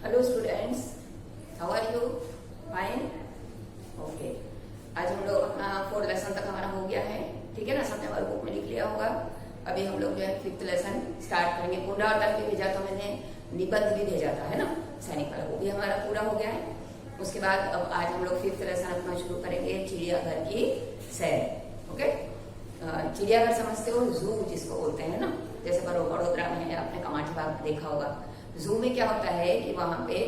Hello students, how are you? Fine, okay. आज हम लोग अपना 4th लेसन तक हमारा हो गया है, ठीक है ना? सबने हमारे बुक में लिख लिया होगा। अभी हम लोग जो है 5th लेसन स्टार्ट करेंगे। पुनरावर्तन भी भेजा, तो मैंने निबंध भी भेजा था, है ना, सैनिक वाला, वो भी हमारा पूरा हो गया है। उसके बाद अब आज हम लोग 5th लेसन अपना शुरू करेंगे, चिड़ियाघर की सैर। ओके, चिड़ियाघर समझते हो? जू जिसको बोलते हैं ना, जैसे बड़ोदरा में है, आपने कमाठी बाग देखा होगा। जू में क्या होता है कि वहां पे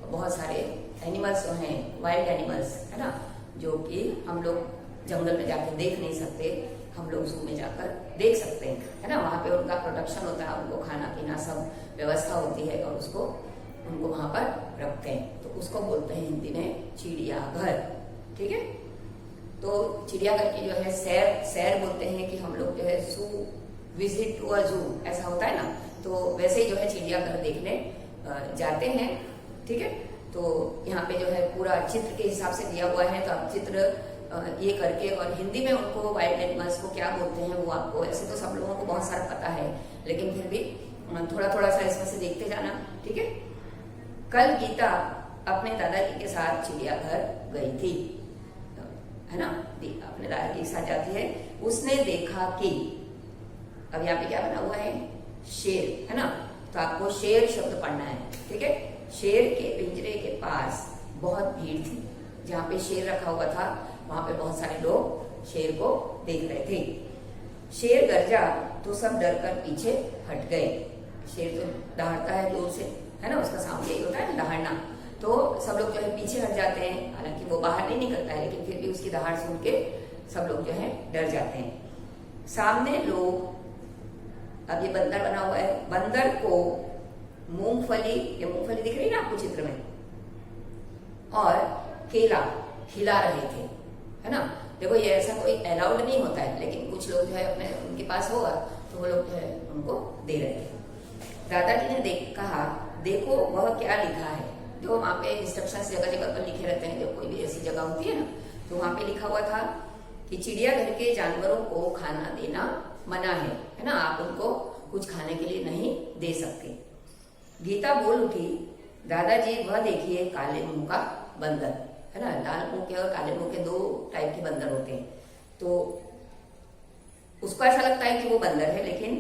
बहुत सारे एनिमल्स जो हैं, वाइल्ड एनिमल्स, है ना, जो कि हम लोग जंगल में जाकर देख नहीं सकते, हम लोग जू में जाकर देख सकते हैं, है ना। वहां पे उनका प्रोटेक्शन होता है, उनको खाना पीना सब व्यवस्था होती है, और उसको उनको वहां पर रखते हैं, तो उसको बोलते हैं हिंदी में चिड़ियाघर, ठीक है। तो चिड़ियाघर की जो है सैर बोलते हैं कि हम लोग जो है जू विजिट टू अ जू, ऐसा होता है ना, तो वैसे ही जो है चिड़ियाघर देखने जाते हैं, ठीक है। तो यहाँ पे जो है पूरा चित्र के हिसाब से दिया हुआ है, तो आप चित्र ये करके, और हिंदी में उनको वाइल्ड एनिमल्स को क्या बोलते हैं वो आपको, ऐसे तो सब लोगों को बहुत सारा पता है, लेकिन फिर भी थोड़ा थोड़ा सा इसमें से देखते जाना, ठीक है। कल गीता अपने दादाजी के साथ चिड़ियाघर गई थी, है ना, अपने दादाजी के साथ जाती है। उसने देखा कि, अब यहाँ पे क्या बना हुआ है? शेर, है ना, तो आपको शेर शब्द पढ़ना है, ठीक है। शेर के पिंजरे के पास बहुत भीड़ थी। जहाँ पे शेर रखा हुआ था वहां पे बहुत सारे लोग शेर को देख रहे थे। शेर गरजा तो सब डरकर पीछे हट गए। शेर तो दहाड़ता है जोर से, है ना, उसका साउंड यही होता है, दहाड़ना। तो सब लोग जो है पीछे हट जाते हैं, हालांकि वो बाहर नहीं निकलता है, लेकिन फिर भी उसकी दहाड़ सुन के सब लोग जो है डर जाते हैं। सामने लोग, अब ये बंदर बना हुआ है, बंदर को मूंगफली, ये मूंगफली दिख रही है ना आपको चित्र में, और केला खिला रहे थे, है ना। देखो ये ऐसा कोई अलाउड नहीं होता है, लेकिन कुछ लोग जो है अपने उनके पास होगा तो वो लोग जो है उनको दे रहे थे। दादाजी ने कहा, देखो वह क्या लिखा है। जो वहां पे इंस्ट्रक्शन जगह जगह पर लिखे रहते हैं, जब कोई भी ऐसी जगह होती है ना, तो वहां पे लिखा हुआ था कि चिड़ियाघर के जानवरों को खाना देना मना है ना, आप उनको कुछ खाने के लिए नहीं दे सकते। गीता बोल उठी, दादाजी वह देखिए काले मुंह का बंदर, है ना, लाल मुंह के और काले मुंह के दो टाइप के बंदर होते हैं। तो उसको ऐसा लगता है कि वो बंदर है, लेकिन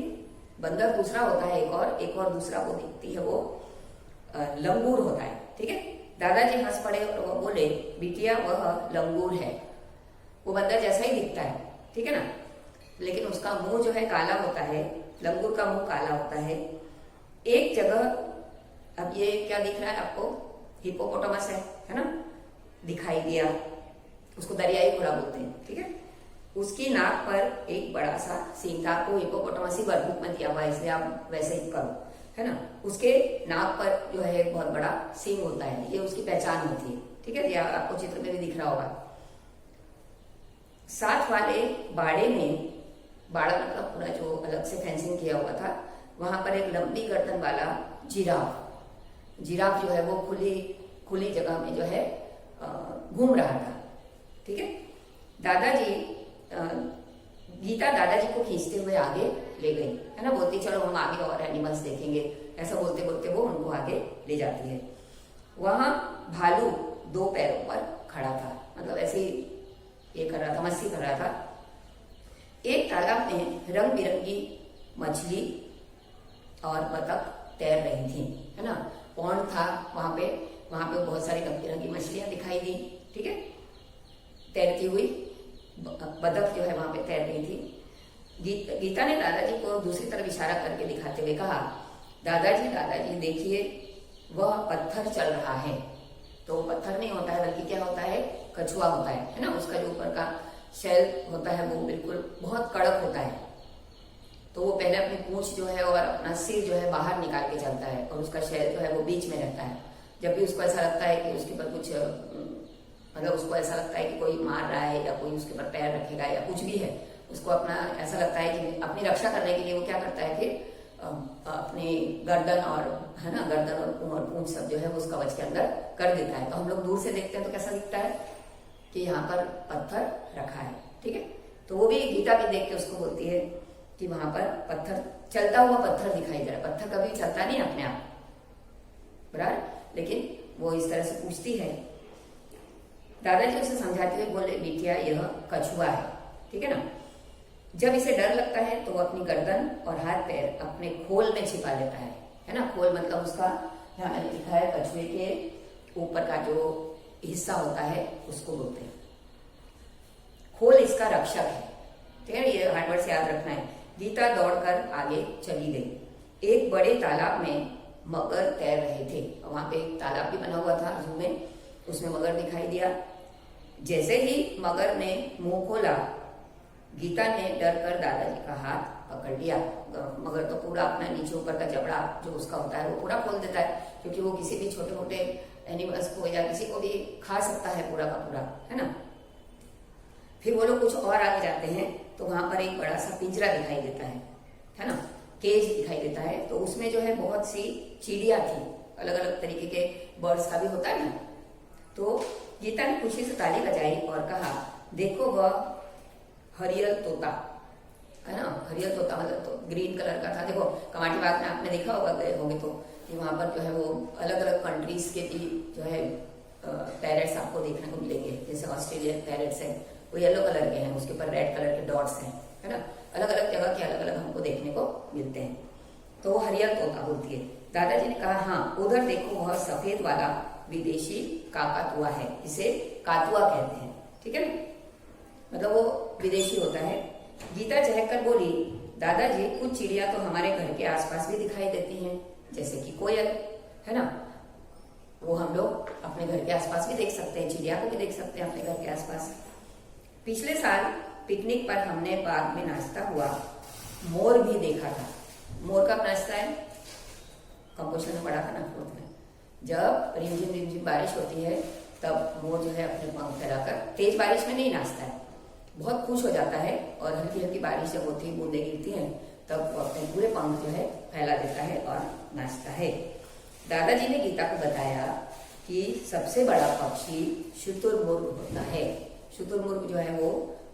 बंदर दूसरा होता है, एक और दूसरा वो दिखती है, वो लंगूर होता है, ठीक है। दादाजी हंस पड़े और वो बोले, बिटिया वह लंगूर है, वो बंदर जैसा ही दिखता है, ठीक है ना, लेकिन उसका मुंह जो है काला होता है, लंगूर का मुंह काला होता है। एक जगह, अब ये क्या दिख रहा है आपको? हिप्पोपोटामस है ना, दिखाई दिया, उसको दरियाई घोड़ा बोलते हैं, ठीक है। उसकी नाक पर एक बड़ा सा सींग था, आपको हिप्पोपोटामस ही वर्कबुक में दिया हुआ है, इसलिए आप वैसे ही करो, है ना। उसके नाक पर जो है एक बहुत बड़ा सींग होता है, ये उसकी पहचान होती है, ठीक है, ये आपको चित्र में भी दिख रहा होगा। साथ वाले बाड़े में, बाड़ा मतलब पूरा जो अलग से फेंसिंग किया हुआ था, वहां पर एक लंबी गर्दन वाला जिराफ जो है वो खुली जगह में जो है घूम रहा था, ठीक है। गीता दादाजी को खींचते हुए आगे ले गई, है ना, बोलती चलो हम आगे और एनिमल्स देखेंगे, ऐसा बोलते बोलते वो उनको आगे ले जाती है। वहां भालू 2 पैरों पर खड़ा था, मतलब ऐसे ये कर रहा था, मस्ती कर रहा था। एक तालाब में रंग बिरंगी मछली और बतख तैर रही थी, है ना, पौंड था वहां पे बहुत सारी रंग बिरंगी मछलियां दिखाई दी, ठीक है। तैरती हुई बतख जो है वहां पे तैर रही थी। गीता ने दादाजी को दूसरी तरफ इशारा करके दिखाते हुए कहा, दादाजी देखिए वह पत्थर चल रहा है। तो पत्थर नहीं होता है, बल्कि क्या होता है? कछुआ होता है ना, उसका जो ऊपर का शेल होता है वो बिल्कुल बहुत कड़क होता है, तो वो पहले अपनी पूंछ जो है और अपना सिर जो है बाहर निकाल के चलता है, और उसका शेल जो है वो बीच में रहता है। जब भी उसको ऐसा लगता है कि उसके ऊपर कुछ, मतलब उसको ऐसा लगता है कि कोई मार रहा है या कोई उसके ऊपर पैर रखेगा या कुछ भी है, उसको अपना ऐसा लगता है कि अपनी रक्षा करने के लिए वो क्या करता है, फिर अपनी गर्दन और, है ना, गर्दन और पूंछ सब जो है वो उस कवच के अंदर कर देता है। तो हम लोग दूर से देखते हैं तो कैसा दिखता है कि यहाँ पर पत्थर रखा है, ठीक है। तो वो भी गीता भी देख के उसको बोलती है कि वहां पर पत्थर, चलता हुआ पत्थर दिखाई दे रहा है। पत्थर कभी चलता नहीं अपने आप, बराबर। लेकिन वो इस तरह से पूछती है। दादाजी उसे समझाते हुए बोले, बिटिया यह कछुआ है, ठीक है ना। जब इसे डर लगता है तो वो अपनी गर्दन और हाथ पैर अपने खोल में छिपा लेता है ना। खोल मतलब उसका, यहाँ मैंने लिखा है कछुए के ऊपर का जो हिस्सा होता है उसको बोलते हैं। खोल इसका रक्षक है, ठीक है, ये हार्डवर्ड से याद रखना है। गीता दौड़कर आगे चली गई। एक बड़े तालाब में मगर तैर रहे थे। वहां पे एक तालाब भी बना हुआ था जू में, उसमें मगर दिखाई दिया। जैसे ही मगर ने मुंह खोला, गीता ने डर कर दादाजी का हाथ पकड़ लिया। मगर तो पूरा अपना नीचे ऊपर का जबड़ा जो उसका होता है वो पूरा खोल देता है, क्योंकि वो किसी भी छोटे मोटे एनिमल्स को या किसी को भी खा सकता है पूरा का पूरा, है ना। फिर वो लोग कुछ और आगे जाते हैं तो वहां पर एक बड़ा सा पिंजरा दिखाई देता है ना, केज दिखाई देता है। तो उसमें जो है बहुत सी चिड़िया थी, अलग अलग तरीके के बर्ड्स का भी होता है ना। तो गीता ने खुशी से ताली बजाई और कहा, देखो वह हरियल तोता है ना। हरियल तोता मतलब तो ग्रीन कलर का था। देखो कमाटी बाग में आपने देखा होगा, गए होंगे तो, कि वहां पर जो है वो अलग अलग कंट्रीज के भी जो है पैरेट्स आपको देखने को मिलेंगे। जैसे ऑस्ट्रेलियन पैरेट्स है, वो येलो कलर के हैं, उसके ऊपर रेड कलर के डॉट्स हैं, है ना। अलग अलग जगह के अलग अलग हमको देखने को मिलते हैं। तो वो हरियल तोता बोलती है। दादाजी ने कहा, हाँ उधर देखो वह सफेद वाला विदेशी काकातुआ है, इसे कातुआ कहते हैं, ठीक है ना, मतलब वो विदेशी होता है। गीता चहक कर बोली, दादाजी कुछ चिड़िया तो हमारे घर के आसपास भी दिखाई देती हैं, जैसे कि कोयल, है ना। वो हम लोग अपने घर के आसपास भी देख सकते हैं, चिड़िया को भी देख सकते हैं अपने घर के आसपास। पिछले साल पिकनिक पर हमने बाग में नाचता हुआ मोर भी देखा था। मोर कब नाचता है? कंपोजिशन में पढ़ा था ना फोर्थ में, जब रिमझिम बारिश होती है तब मोर जो है अपने पंख फैलाकर, तेज बारिश में नहीं नाचता है, बहुत खुश हो जाता है और हल्की हल्की बारिश जब होती है, बूंदे गिरती हैं, तब वो अपने पूरे पंख जो है फैला देता है और नाचता है। दादाजी ने गीता को बताया कि सबसे बड़ा पक्षी शुतुरमुर्ग होता है। शुतुरमुर्ग जो है वो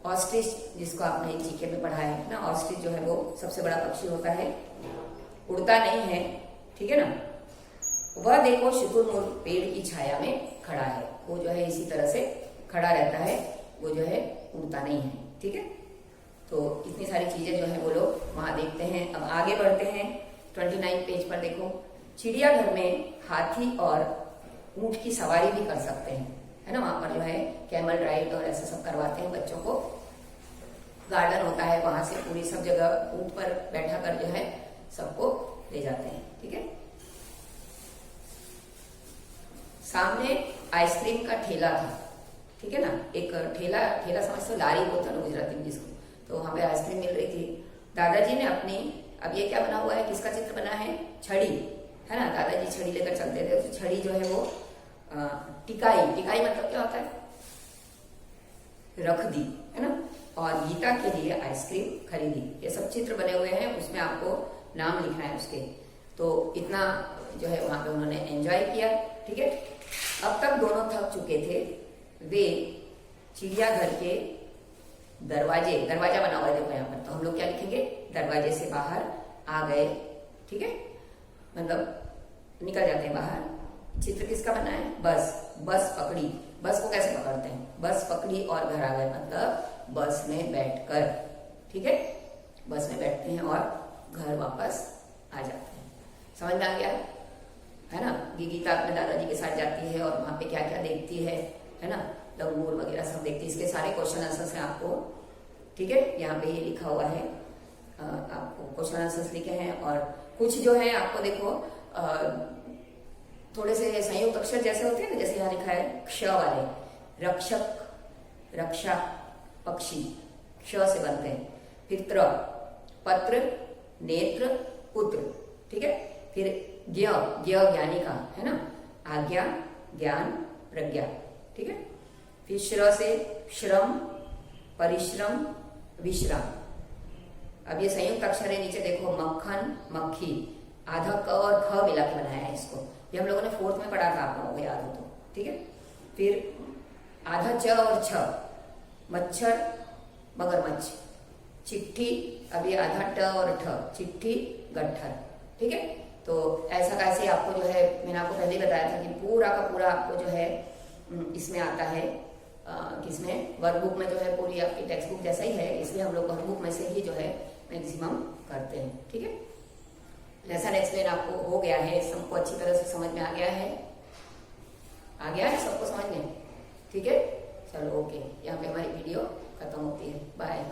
ऑस्ट्रिच, जिसको आपने जीके में पढ़ा है ना, ऑस्ट्रिच जो है वो सबसे बड़ा पक्षी होता है, उड़ता नहीं है, ठीक है ना। वह देखो शुतुरमुर्ग पेड़ की छाया में खड़ा है, वो जो है इसी तरह से खड़ा रहता है, वो जो है उड़ता नहीं है, ठीक है। तो इतनी सारी चीजें जो है वो लोग वहां देखते हैं। अब आगे बढ़ते हैं 29 पेज पर। देखो, चिड़ियाघर में हाथी और ऊंट की सवारी भी कर सकते हैं, है ना। वहां पर जो है कैमल राइड और ऐसा सब करवाते हैं बच्चों को। गार्डन होता है, वहां से पूरी सब जगह ऊंट पर बैठा कर जो है सबको ले जाते हैं, ठीक है। सामने आइसक्रीम का ठेला था, ठीक है ना। एक ठेला समझते हो, लारी बोलते हैं ना गुजराती में जिसको। तो वहां पे आइसक्रीम मिल रही थी। दादाजी ने अपनी, अब ये क्या बना हुआ है, किसका चित्र बना है? छड़ी, है ना। दादाजी छड़ी लेकर चलते थे, तो छड़ी जो है वो टिकाई मतलब क्या होता है? रख दी, है ना। और गीता के लिए आइसक्रीम खरीदी। ये सब चित्र बने हुए हैं, उसमें आपको नाम लिखना है उसके। तो इतना जो है वहां पे उन्होंने एंजॉय किया, ठीक है। अब तक दोनों थक चुके थे। वे चिड़ियाघर के दरवाजा बना हुआ है, देखो यहाँ पर, तो हम लोग क्या लिखेंगे? दरवाजे से बाहर आ गए, ठीक है, मतलब निकल जाते हैं बाहर। चित्र किसका बना है? बस पकड़ी। बस को कैसे पकड़ते हैं? बस पकड़ी और घर आ गए, मतलब बस में बैठकर, ठीक है। बस में बैठते हैं और घर वापस आ जाते हैं। समझ में आ गया है ना। गीता अपने दादाजी के साथ जाती है और वहां पे क्या क्या देखती है ना, लंगूर वगैरह सब देखती है। इसके सारे क्वेश्चन आंसर्स हैं आपको, ठीक है। यहाँ पे ये लिखा हुआ है, आपको क्वेश्चन आंसर्स लिखे हैं। और कुछ जो है आपको देखो थोड़े से संयुक्त अक्षर जैसे होते हैं ना, जैसे यहाँ लिखा है क्ष वाले, रक्षक, रक्षा, पक्षी, क्ष से बनते हैं। फिर त्र, पत्र, नेत्र, पुत्र, ठीक है। फिर ज्ञ ज्ञानी का, है ना, आज्ञा, ज्ञान, प्रज्ञा, ठीक है। फिर श्र से श्रम, परिश्रम, विश्राम। अब ये संयुक्त अक्षर है, नीचे देखो मक्खन, मक्खी, आधा क और ख मिला के बनाया है इसको। ये हम लोगों ने फोर्थ में पढ़ा था, आप लोगों को याद हो तो, ठीक है। फिर आधा च और छ, मच्छर, मगरमच्छ, चिट्ठी, अब ये आधा ट और ठ, चिट्ठी, गट्ठर, ठीक है। तो ऐसा कैसे आपको जो है, मैंने आपको पहले ही बताया था कि पूरा का पूरा आपको जो है इसमें आता है, किसमें, वर्कबुक में जो है पूरी आपकी टेक्स्ट बुक जैसा ही है, इसलिए हम लोग वर्कबुक में से ही जो है मैक्सिमम करते हैं। ठीक है, लेसन एक्सप्लेन आपको हो गया है, सबको अच्छी तरह से समझ में आ गया है, सबको समझ में? ठीक है, चलो ओके, यहाँ पे हमारी वीडियो खत्म होती है, बाय।